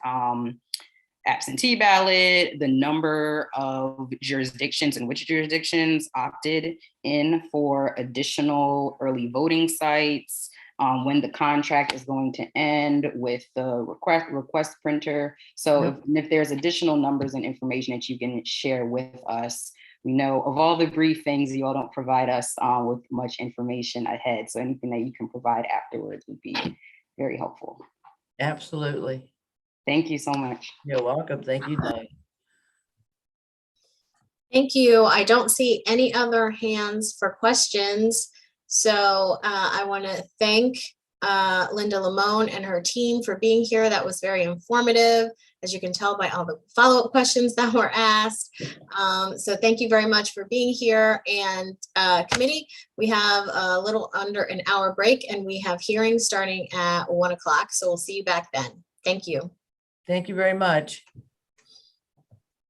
absentee ballot, the number of jurisdictions and which jurisdictions opted in for additional early voting sites, when the contract is going to end with the request printer. So if there's additional numbers and information that you can share with us, we know of all the brief things, you all don't provide us with much information ahead. So anything that you can provide afterwards would be very helpful. Absolutely. Thank you so much. You're welcome. Thank you, Diane. Thank you. I don't see any other hands for questions. So I want to thank Linda Lamone and her team for being here. That was very informative, as you can tell by all the follow-up questions that were asked. So thank you very much for being here. And committee, we have a little under an hour break and we have hearings starting at 1 o'clock. So we'll see you back then. Thank you. Thank you very much.